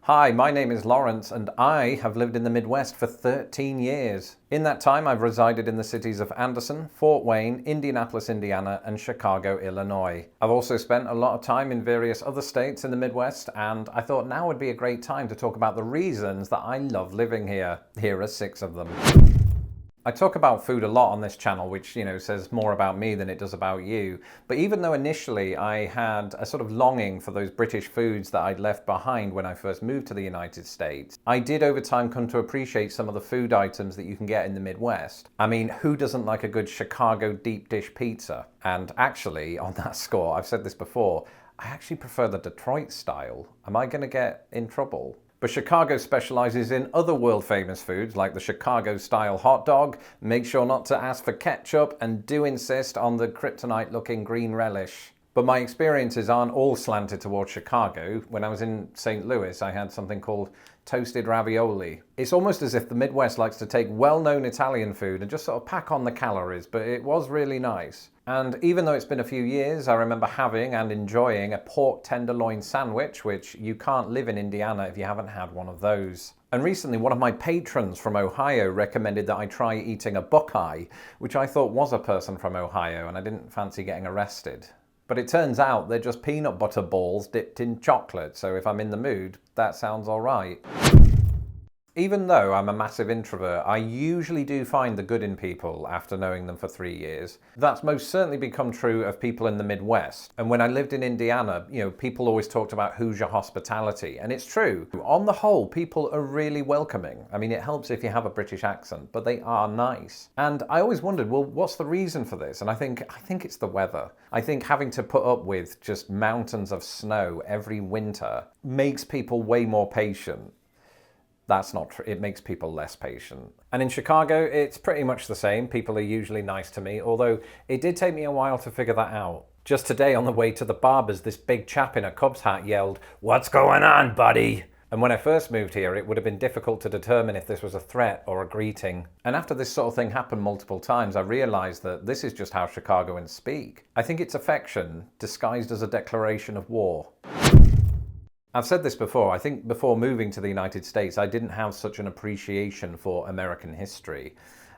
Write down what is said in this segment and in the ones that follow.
Hi, my name is Lawrence and I have lived in the Midwest for 13 years. In that time, I've resided in the cities of Anderson, Fort Wayne, Indianapolis, Indiana, and Chicago, Illinois. I've also spent a lot of time in various other states in the Midwest, and I thought now would be a great time to talk about the reasons that I love living here. Here are 6 of them. I talk about food a lot on this channel, which, says more about me than it does about you. But even though initially I had a sort of longing for those British foods that I'd left behind when I first moved to the United States, I did over time come to appreciate some of the food items that you can get in the Midwest. I mean, who doesn't like a good Chicago deep dish pizza? And actually, on that score, I've said this before, I actually prefer the Detroit style. Am I going to get in trouble? But Chicago specializes in other world famous foods like the Chicago style hot dog. Make sure not to ask for ketchup and do insist on the kryptonite looking green relish. But my experiences aren't all slanted towards Chicago. When I was in St. Louis, I had something called toasted ravioli. It's almost as if the Midwest likes to take well-known Italian food and just sort of pack on the calories, but it was really nice. And even though it's been a few years, I remember having and enjoying a pork tenderloin sandwich, which you can't live in Indiana if you haven't had one of those. And recently, one of my patrons from Ohio recommended that I try eating a Buckeye, which I thought was a person from Ohio, and I didn't fancy getting arrested. But it turns out they're just peanut butter balls dipped in chocolate, so if I'm in the mood, that sounds alright. Even though I'm a massive introvert, I usually do find the good in people after knowing them for 3 years. That's most certainly become true of people in the Midwest. And when I lived in Indiana, people always talked about Hoosier hospitality, and it's true. On the whole, people are really welcoming. I mean, it helps if you have a British accent, but they are nice. And I always wondered, well, what's the reason for this? And I think it's the weather. I think having to put up with just mountains of snow every winter makes people way more patient. That's not true. It makes people less patient. And in Chicago, it's pretty much the same. People are usually nice to me, although it did take me a while to figure that out. Just today on the way to the barber's, this big chap in a Cubs hat yelled, "What's going on, buddy?" And when I first moved here, it would have been difficult to determine if this was a threat or a greeting. And after this sort of thing happened multiple times, I realized that this is just how Chicagoans speak. I think it's affection disguised as a declaration of war. I've said this before, I think before moving to the United States, I didn't have such an appreciation for American history.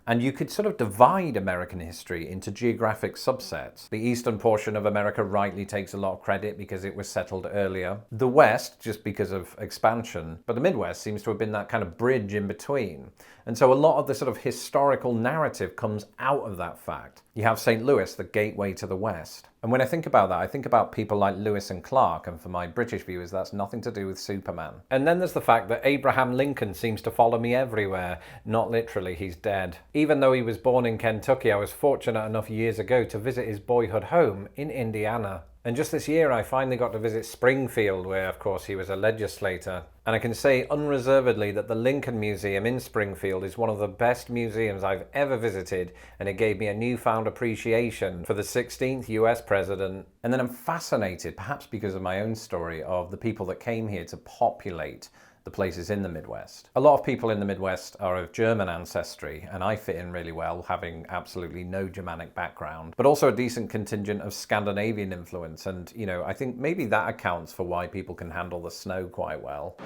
And you could sort of divide American history into geographic subsets. The eastern portion of America rightly takes a lot of credit because it was settled earlier. The West, just because of expansion. But the Midwest seems to have been that kind of bridge in between. And so a lot of the sort of historical narrative comes out of that fact. You have St. Louis, the gateway to the West. And when I think about that, I think about people like Lewis and Clark, and for my British viewers, that's nothing to do with Superman. And then there's the fact that Abraham Lincoln seems to follow me everywhere. Not literally, he's dead. Even though he was born in Kentucky, I was fortunate enough years ago to visit his boyhood home in Indiana. And just this year, I finally got to visit Springfield, where, of course, he was a legislator. And I can say unreservedly that the Lincoln Museum in Springfield is one of the best museums I've ever visited, and it gave me a newfound appreciation for the 16th US president. And then I'm fascinated, perhaps because of my own story, of the people that came here to populate the places in the Midwest. A lot of people in the Midwest are of German ancestry, and I fit in really well, having absolutely no Germanic background, but also a decent contingent of Scandinavian influence. And, I think maybe that accounts for why people can handle the snow quite well.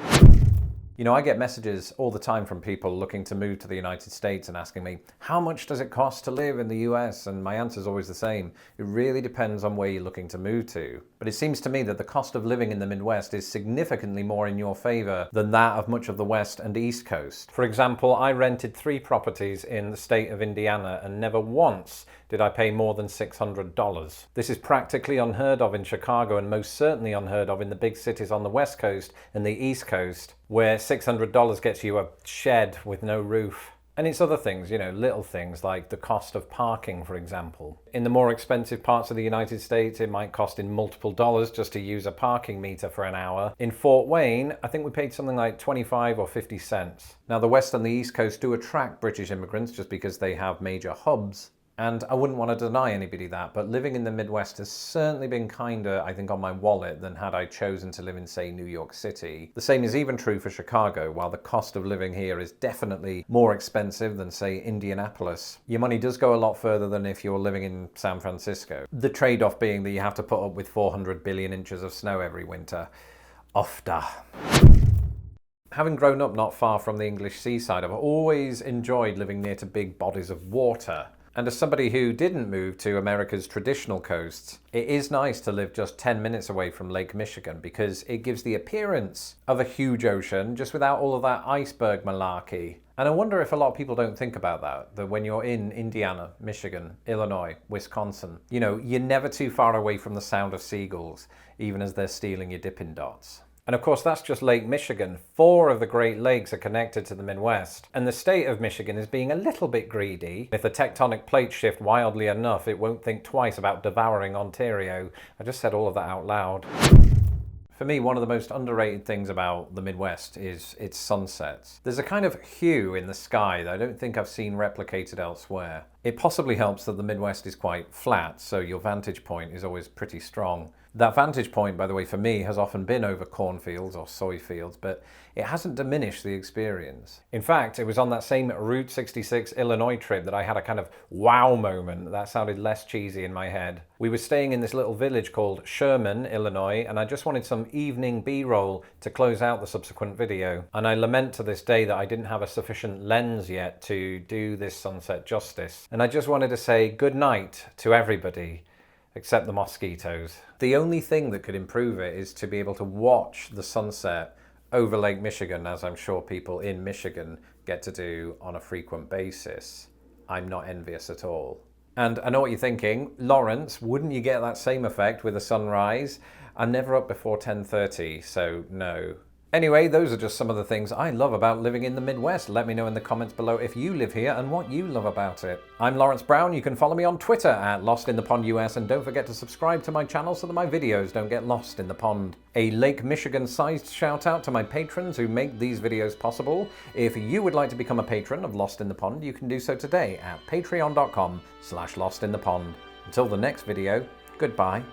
I get messages all the time from people looking to move to the United States and asking me, how much does it cost to live in the US? And my answer is always the same. It really depends on where you're looking to move to. But it seems to me that the cost of living in the Midwest is significantly more in your favor than that of much of the West and East Coast. For example, I rented 3 properties in the state of Indiana, and never once did I pay more than $600. This is practically unheard of in Chicago, and most certainly unheard of in the big cities on the West Coast and the East Coast, where $600 gets you a shed with no roof. And it's other things, little things like the cost of parking, for example. In the more expensive parts of the United States, it might cost in multiple dollars just to use a parking meter for an hour. In Fort Wayne, I think we paid something like 25 or 50 cents. Now, the West and the East Coast do attract British immigrants just because they have major hubs. And I wouldn't want to deny anybody that, but living in the Midwest has certainly been kinder, I think, on my wallet than had I chosen to live in, say, New York City. The same is even true for Chicago. While the cost of living here is definitely more expensive than, say, Indianapolis, your money does go a lot further than if you're living in San Francisco. The trade-off being that you have to put up with 400 billion inches of snow every winter. Ofta. Having grown up not far from the English seaside, I've always enjoyed living near to big bodies of water. And as somebody who didn't move to America's traditional coasts, it is nice to live just 10 minutes away from Lake Michigan because it gives the appearance of a huge ocean just without all of that iceberg malarkey. And I wonder if a lot of people don't think about that when you're in Indiana, Michigan, Illinois, Wisconsin, you're never too far away from the sound of seagulls, even as they're stealing your Dippin' Dots. And of course, that's just Lake Michigan. 4 of the Great Lakes are connected to the Midwest, and the state of Michigan is being a little bit greedy. If the tectonic plates shift wildly enough, it won't think twice about devouring Ontario. I just said all of that out loud. For me, one of the most underrated things about the Midwest is its sunsets. There's a kind of hue in the sky that I don't think I've seen replicated elsewhere. It possibly helps that the Midwest is quite flat, so your vantage point is always pretty strong. That vantage point, by the way, for me, has often been over cornfields or soy fields, but it hasn't diminished the experience. In fact, it was on that same Route 66 Illinois trip that I had a kind of wow moment that sounded less cheesy in my head. We were staying in this little village called Sherman, Illinois, and I just wanted some evening B-roll to close out the subsequent video. And I lament to this day that I didn't have a sufficient lens yet to do this sunset justice. And I just wanted to say good night to everybody, except the mosquitoes. The only thing that could improve it is to be able to watch the sunset over Lake Michigan, as I'm sure people in Michigan get to do on a frequent basis. I'm not envious at all. And I know what you're thinking, Lawrence, wouldn't you get that same effect with a sunrise? I'm never up before 10:30, so no. Anyway, those are just some of the things I love about living in the Midwest. Let me know in the comments below if you live here and what you love about it. I'm Lawrence Brown. You can follow me on Twitter at LostInThePondUS, and don't forget to subscribe to my channel so that my videos don't get lost in the pond. A Lake Michigan-sized shout out to my patrons who make these videos possible. If you would like to become a patron of Lost in the Pond, you can do so today at patreon.com/LostInThePond. Until the next video, goodbye.